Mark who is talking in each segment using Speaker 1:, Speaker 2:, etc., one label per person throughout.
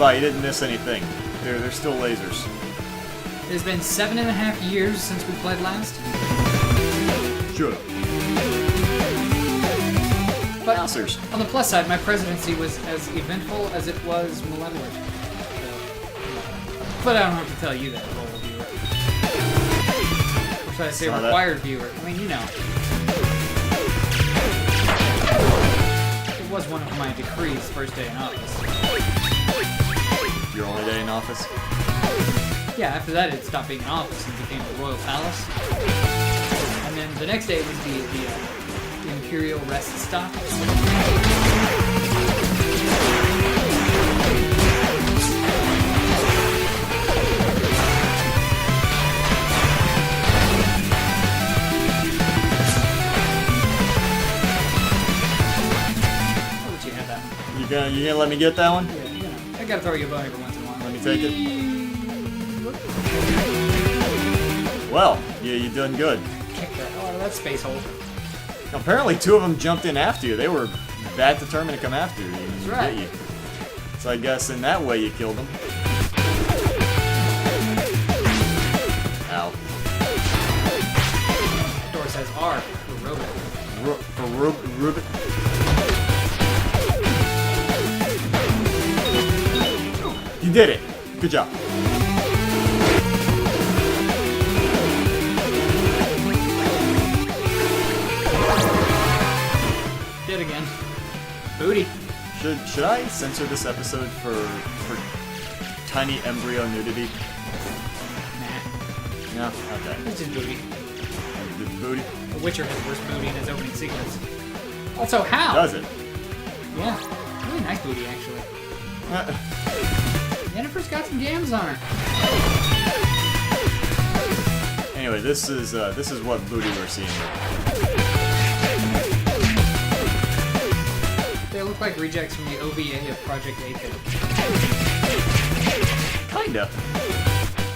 Speaker 1: by, you didn't miss anything. They're still lasers.
Speaker 2: It has been 7.5 years since we played last.
Speaker 1: Sure.
Speaker 2: But
Speaker 1: Announcers.
Speaker 2: on the plus side, my presidency was as eventful as it was malevolent. But I don't have to tell you that, loyal viewer. Or should I say required viewer? I mean, you know. It was one of my decrees first day in office.
Speaker 1: Your only day in office?
Speaker 2: Yeah, after that it stopped being an office and became the Royal Palace. And then the next day was the Imperial Rest Stop.
Speaker 1: You gonna let me get that one?
Speaker 2: Yeah, you know. I gotta throw you a bone every once in a while.
Speaker 1: Let me take it. Well, yeah, you're doing good.
Speaker 2: Kick the hell out of that space hole.
Speaker 1: Apparently 2 of them jumped in after you. They were that determined to come after you and
Speaker 2: That's right.
Speaker 1: get you. So I guess in that way you killed them. Ow.
Speaker 2: The door says R for robot.
Speaker 1: Rubik. You did it. Good job.
Speaker 2: Did again. Booty.
Speaker 1: Should I censor this episode for tiny embryo nudity?
Speaker 2: Nah.
Speaker 1: No? Okay.
Speaker 2: It's just booty.
Speaker 1: The booty?
Speaker 2: The Witcher has worse booty in his opening sequence. Also, how?
Speaker 1: Does it?
Speaker 2: Yeah. Really nice booty, actually. Jennifer's got some jams on her.
Speaker 1: Anyway, this is what booty we're seeing here.
Speaker 2: They look like rejects from the OVA of Project A-Code.
Speaker 1: Kinda.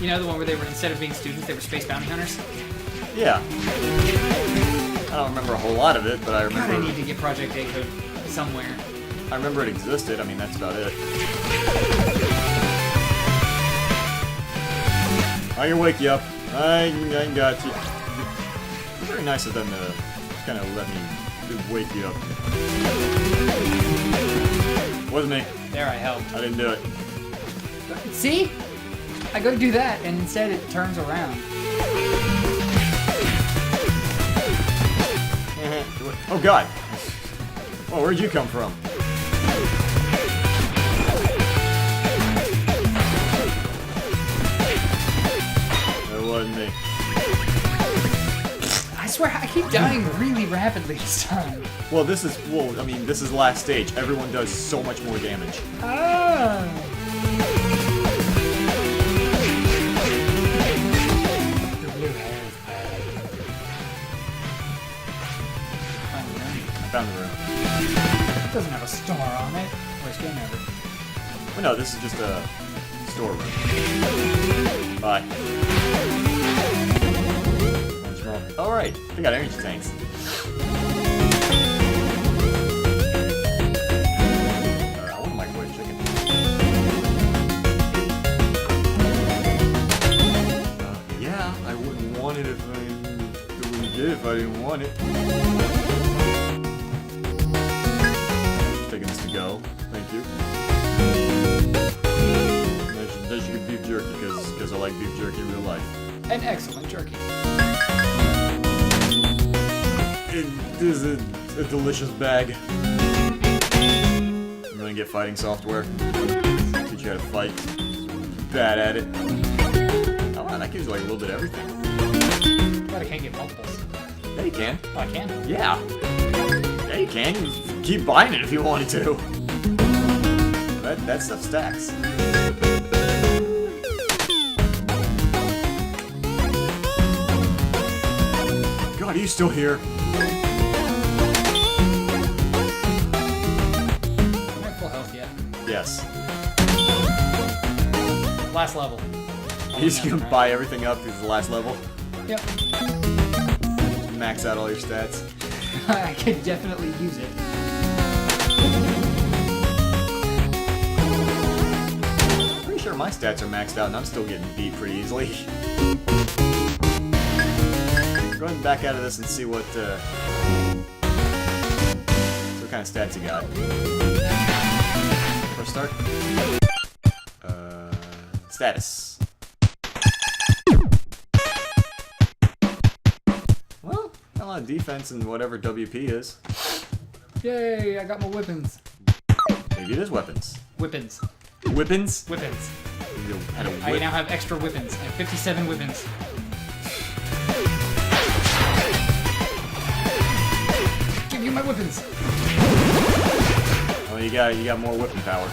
Speaker 2: You know, the one where they were, instead of being students, they were space bounty hunters?
Speaker 1: Yeah. I don't remember a whole lot of it, but I remember...
Speaker 2: God, I need to get Project A-Code somewhere.
Speaker 1: I remember it existed. I mean, that's about it. I can wake you up. I got you. It's very nice of them to kind of let me wake you up. Wasn't me.
Speaker 2: There, I helped.
Speaker 1: I didn't do it.
Speaker 2: See? I go to do that, and instead it turns around.
Speaker 1: Oh, God. Oh, where'd you come from? That wasn't me.
Speaker 2: I swear, I keep dying really rapidly this time.
Speaker 1: Well, this is last stage. Everyone does so much more damage.
Speaker 2: Ah. The blue hair is bad.
Speaker 1: I found the room.
Speaker 2: It doesn't have a star on it. Worst game ever.
Speaker 1: Well, no, this is just a storeroom. Bye. What's wrong? All right, they got energy tanks. I want a microwave chicken. Yeah, I wouldn't want it if I didn't want it. Taking this to go. Thank you. That should get beef jerky because I like beef jerky in real life.
Speaker 2: An excellent jerky.
Speaker 1: It is a delicious bag. I'm gonna get fighting software. Teach you how to fight. Bad at it. Oh man, that gives you like a little bit of everything.
Speaker 2: But I can't get multiples.
Speaker 1: Yeah, you can.
Speaker 2: Oh, I can.
Speaker 1: Yeah. Yeah, you can. You keep buying it if you wanted to. That stuff stacks. God, are you still here?
Speaker 2: I'm at full health yet.
Speaker 1: Yes.
Speaker 2: Last level.
Speaker 1: You're just gonna buy everything up because it's the last level?
Speaker 2: Yep.
Speaker 1: Max out all your stats.
Speaker 2: I could definitely use it.
Speaker 1: my stats are maxed out and I'm still getting beat pretty easily. Go ahead and back out of this and see what kind of stats you got. First start. Status. Well, got a lot of defense and whatever WP is.
Speaker 2: Yay, I got my weapons.
Speaker 1: Maybe it is weapons.
Speaker 2: Weapons.
Speaker 1: Weapons?
Speaker 2: Weapons.
Speaker 1: You had a whip.
Speaker 2: I now have extra weapons. I have 57 weapons. Give you my weapons.
Speaker 1: Well, you got more whipping power.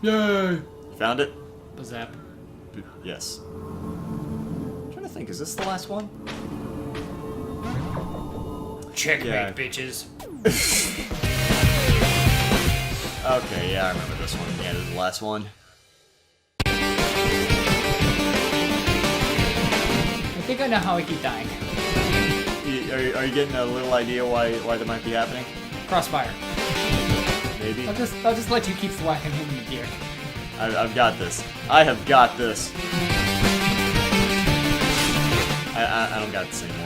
Speaker 2: Yay!
Speaker 1: Found it?
Speaker 2: Bazap.
Speaker 1: Yes. I'm trying to think, is this the last one?
Speaker 2: Checkmate, bitches.
Speaker 1: Okay, yeah, I remember this one. Yeah, this is the last one.
Speaker 2: I think I know how I keep dying.
Speaker 1: Are you getting a little idea why that might be happening?
Speaker 2: Crossfire.
Speaker 1: Maybe.
Speaker 2: I'll just let you keep whacking him in the gear.
Speaker 1: I've got this. I have got this. I don't got this anymore.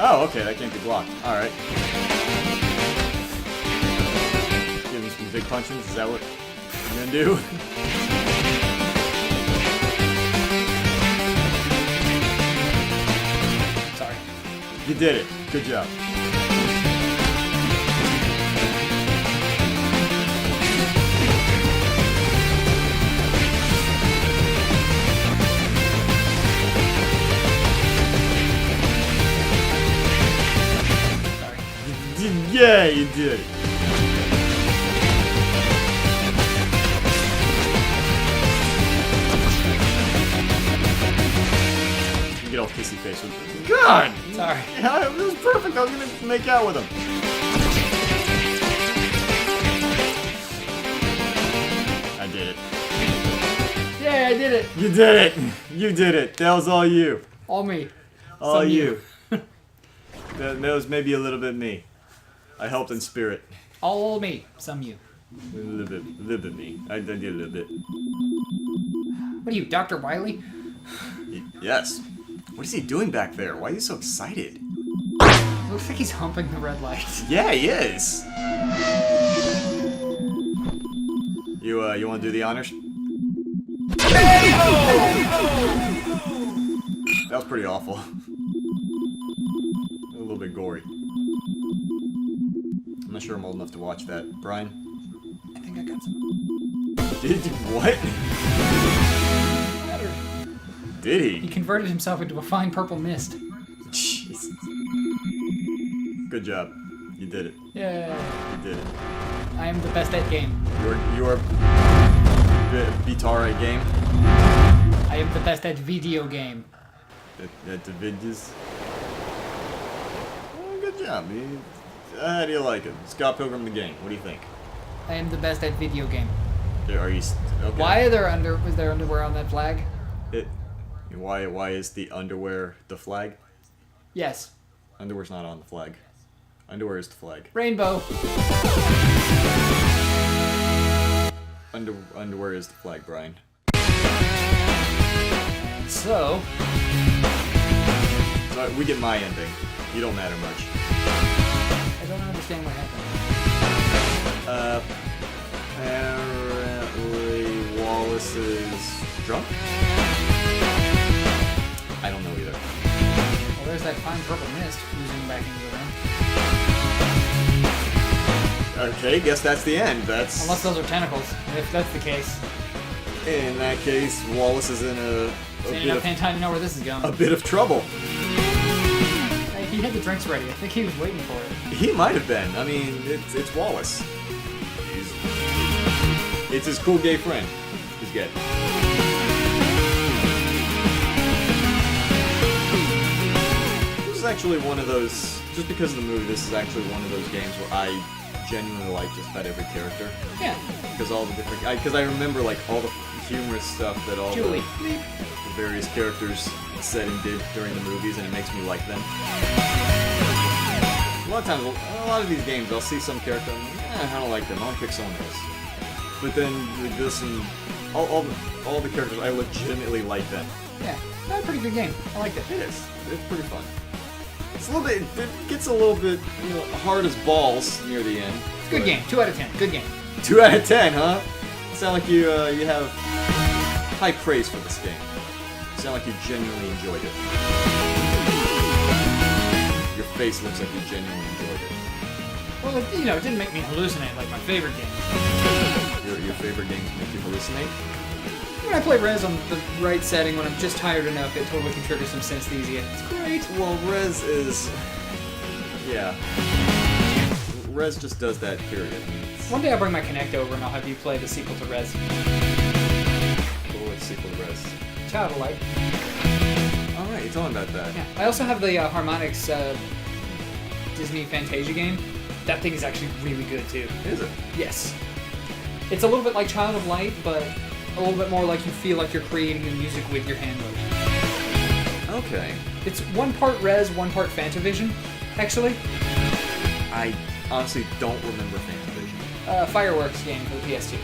Speaker 1: Oh, okay, that can't be blocked. Alright. Give him some big punches, is that what you're gonna do?
Speaker 2: Sorry.
Speaker 1: You did it. Good job. Yeah, you did it. You get all kissy face with it. God!
Speaker 2: Sorry.
Speaker 1: Yeah, it was perfect. I was gonna make out with him. I did it.
Speaker 2: Yeah, I did it.
Speaker 1: You did it. You did it. That was all you.
Speaker 2: All me.
Speaker 1: All
Speaker 2: Some
Speaker 1: you. That was maybe a little bit me. I helped in spirit.
Speaker 2: All me. Some you.
Speaker 1: A little bit me. I did a little bit.
Speaker 2: What are you, Dr. Wily?
Speaker 1: Yes. What is he doing back there? Why are you so excited?
Speaker 2: Looks like he's humping the red light.
Speaker 1: Yeah, he is. You want to do the honors? That was pretty awful. A little bit gory. I'm not sure I'm old enough to watch that. Brian?
Speaker 2: I think I got some.
Speaker 1: Did you, what? Did
Speaker 2: He
Speaker 1: he?
Speaker 2: converted himself into a fine purple mist.
Speaker 1: Jeez. Good job. You did it.
Speaker 2: Yeah.
Speaker 1: You did it.
Speaker 2: I am the best at game.
Speaker 1: You're Bitara game.
Speaker 2: I am the best at video game.
Speaker 1: At the videos. Well, good job. How do you like it? Scott Pilgrim the game. What do you think?
Speaker 2: I am the best at video game.
Speaker 1: Are you okay?
Speaker 2: Why is there underwear on that flag?
Speaker 1: Why is the underwear the flag?
Speaker 2: Yes.
Speaker 1: Underwear's not on the flag. Underwear is the flag.
Speaker 2: Rainbow.
Speaker 1: Underwear is the flag, Brian.
Speaker 2: So
Speaker 1: We get my ending. You don't matter much.
Speaker 2: I don't understand what happened.
Speaker 1: Apparently Wallace is drunk? I don't know either.
Speaker 2: Well, there's that fine purple mist oozing back into the room.
Speaker 1: Okay, guess that's the end. That's
Speaker 2: Unless those are tentacles. If that's the case.
Speaker 1: in that case, Wallace is in a
Speaker 2: Ain't enough time to know where this is going.
Speaker 1: a bit of trouble.
Speaker 2: Hey, he had the drinks ready. I think he was waiting for it.
Speaker 1: He might have been. I mean, it's Wallace. It's his cool gay friend. He's gay. This is actually one of those. Just because of the movie, this is actually one of those games where I genuinely like just about every character.
Speaker 2: Yeah.
Speaker 1: Because all the different. Because I remember like all the humorous stuff that all
Speaker 2: Julie.
Speaker 1: the various characters said and did during the movies, and it makes me like them. A lot of times, a lot of these games, I'll see some character, and I don't like them. I want to pick someone else. But then with this and all the characters, I legitimately like them.
Speaker 2: Yeah. That's a pretty good game. I liked it.
Speaker 1: It is. It's pretty fun. It's a little bit. It gets a little bit, hard as balls near the end.
Speaker 2: It's a good game. 2 out of 10. Good game.
Speaker 1: 2 out of 10, huh? Sound like you have high praise for this game. Sound like you genuinely enjoyed it. Your face looks like you genuinely enjoyed it.
Speaker 2: Well, it didn't make me hallucinate like my favorite game.
Speaker 1: Your favorite games make you hallucinate?
Speaker 2: When I play Rez on the right setting, when I'm just tired enough, it totally can trigger some synesthesia. It's great.
Speaker 1: Well, Rez is... Yeah. Rez just does that, period.
Speaker 2: One day I'll bring my Kinect over and I'll have you play the sequel to Rez.
Speaker 1: Cool, it's sequel to Rez.
Speaker 2: Child of Light.
Speaker 1: Alright, you're talking about that.
Speaker 2: Yeah. I also have the Harmonix Disney Fantasia game. That thing is actually really good, too.
Speaker 1: Is it?
Speaker 2: Yes. It's a little bit like Child of Light, but a little bit more like you feel like you're creating the music with your hand motion.
Speaker 1: Okay.
Speaker 2: It's 1 part Rez, 1 part Fantavision, actually.
Speaker 1: I honestly don't remember Fantavision.
Speaker 2: Fireworks game for the PS2.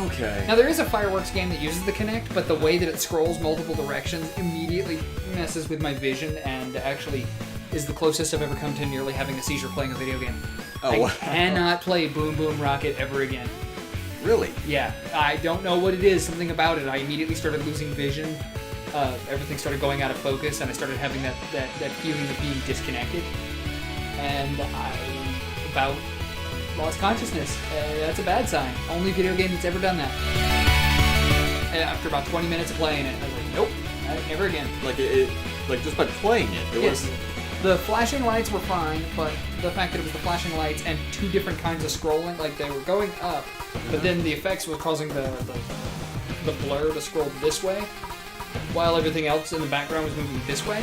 Speaker 1: Okay.
Speaker 2: Now, there is a Fireworks game that uses the Kinect, but the way that it scrolls multiple directions immediately messes with my vision and actually is the closest I've ever come to nearly having a seizure playing a video game.
Speaker 1: Oh,
Speaker 2: I cannot play Boom Boom Rocket ever again.
Speaker 1: Really?
Speaker 2: Yeah, I don't know what it is, something about it. I immediately started losing vision. Everything started going out of focus, and I started having that feeling of being disconnected. And I about lost consciousness. That's a bad sign. Only video game that's ever done that. And after about 20 minutes of playing it, I was like, nope, never again.
Speaker 1: Like like just by playing it, it
Speaker 2: Yes.
Speaker 1: was...
Speaker 2: The flashing lights were fine, but the fact that it was the flashing lights and 2 different kinds of scrolling, like they were going up, but then the effects were causing the blur to scroll this way, while everything else in the background was moving this way.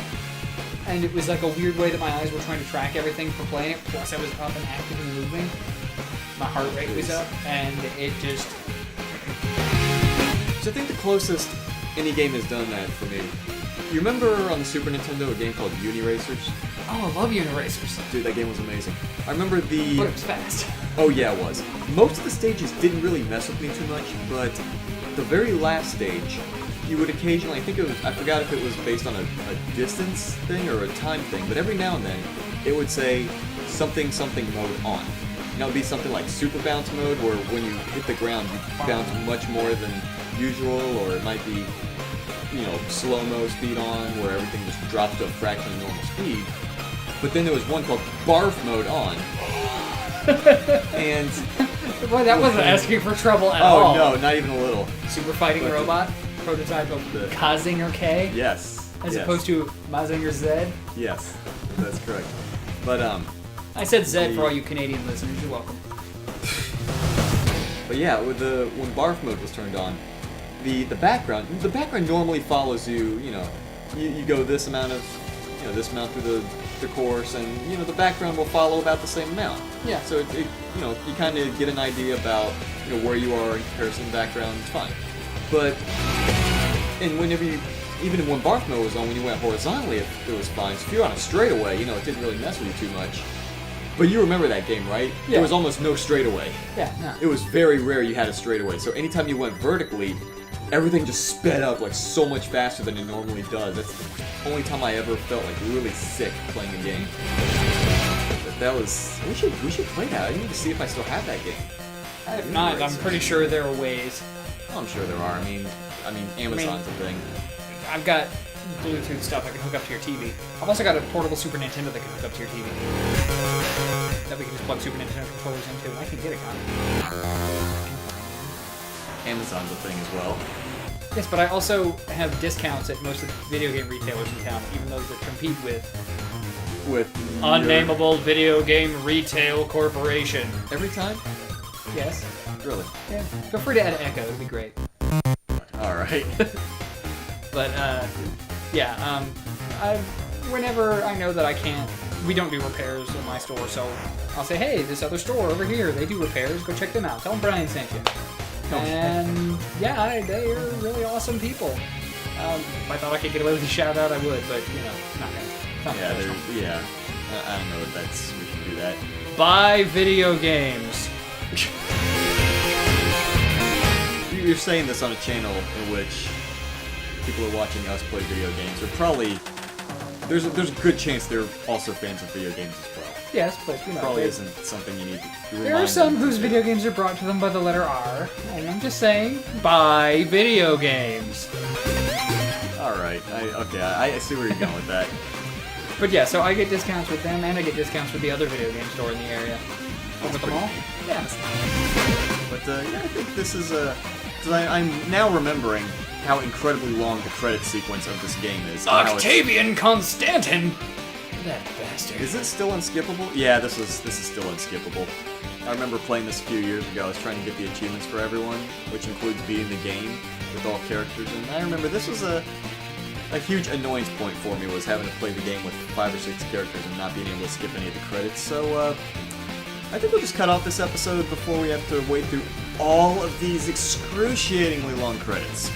Speaker 2: And it was like a weird way that my eyes were trying to track everything for playing it, plus I was up and active and moving. My heart rate was up, and it just...
Speaker 1: So I think the closest any game has done that for me. You remember on the Super Nintendo a game called Uniracers?
Speaker 2: Oh, I love Uniracers.
Speaker 1: Dude, that game was amazing. I remember
Speaker 2: But it was fast.
Speaker 1: Oh yeah, it was. Most of the stages didn't really mess with me too much, but the very last stage, you would occasionally, I forgot if it was based on a distance thing or a time thing, but every now and then, it would say something mode on. And that would be something like super bounce mode, where when you hit the ground, you bounce much more than usual, or it might be, slow-mo speed on, where everything just drops to a fraction of normal speed. But then there was one called Barf Mode on. And...
Speaker 2: Boy, that wasn't asking for trouble at all.
Speaker 1: Oh no, not even a little.
Speaker 2: Super Fighting
Speaker 1: But
Speaker 2: Robot, prototype of Kazinger K,
Speaker 1: Yes.
Speaker 2: as
Speaker 1: yes.
Speaker 2: opposed to Mazinger Z.
Speaker 1: Yes, that's correct. But
Speaker 2: I said Z for all you Canadian listeners. You're welcome.
Speaker 1: But yeah, when Barf Mode was turned on, the background normally follows you. You go this amount through the course, and the background will follow about the same amount.
Speaker 2: Yeah.
Speaker 1: So you kind of get an idea about where you are in comparison to the background. It's fine. But whenever even when Barf Mode was on, when you went horizontally, it was fine. So if you're on a straightaway, it didn't really mess with you too much. But you remember that game, right?
Speaker 2: Yeah.
Speaker 1: There was almost no straightaway.
Speaker 2: Yeah, no.
Speaker 1: It was very rare you had a straightaway. So anytime you went vertically, everything just sped up like so much faster than it normally does. That's the only time I ever felt like really sick playing a game. But that was... We should play that. I need to see if I still have that game.
Speaker 2: If not, I'm pretty sure there are ways.
Speaker 1: Oh, I'm sure there are. I mean, Amazon's a thing.
Speaker 2: I've got Bluetooth stuff I can hook up to your TV. I've also got a portable Super Nintendo that can hook up to your TV. that we can just plug Super Nintendo controllers into, and I can get a gun.
Speaker 1: Amazon's a thing as well.
Speaker 2: Yes, but I also have discounts at most of the video game retailers in town, even those that compete with Unnameable Video Game Retail Corporation.
Speaker 1: Every time?
Speaker 2: Yes.
Speaker 1: Really?
Speaker 2: Yeah. Feel free to add Echo, it'd be great.
Speaker 1: Alright.
Speaker 2: But, whenever I know that I can't, we don't do repairs in my store, so I'll say, hey, this other store over here, they do repairs, go check them out. Tell them Brian sent you. And, yeah, they are really awesome people. If I thought I could get away with a shout-out, I would, but, not gonna.
Speaker 1: I don't know if we can do that.
Speaker 2: Buy video games.
Speaker 1: You're saying this on a channel in which people are watching us play video games. They're probably... There's a good chance they're also fans of video games as well.
Speaker 2: Yes, but,
Speaker 1: Probably isn't something you need to remind
Speaker 2: there are some
Speaker 1: them
Speaker 2: whose
Speaker 1: to
Speaker 2: video games are brought to them by the letter R, and I'm just saying, buy video games.
Speaker 1: Alright, I see where you're going with that.
Speaker 2: But yeah, so I get discounts with them, and I get discounts with the other video game store in the area. Over the mall? Yeah.
Speaker 1: But, I think this is because I'm now remembering how incredibly long the credit sequence of this game is.
Speaker 2: Octavian Constantin! That bastard.
Speaker 1: Is it still unskippable? Yeah, this is still unskippable. I remember playing this a few years ago. I was trying to get the achievements for everyone, which includes beating the game with all characters. And I remember this was a huge annoyance point for me, was having to play the game with 5 or 6 characters and not being able to skip any of the credits. So, I think we'll just cut off this episode before we have to wait through all of these excruciatingly long credits.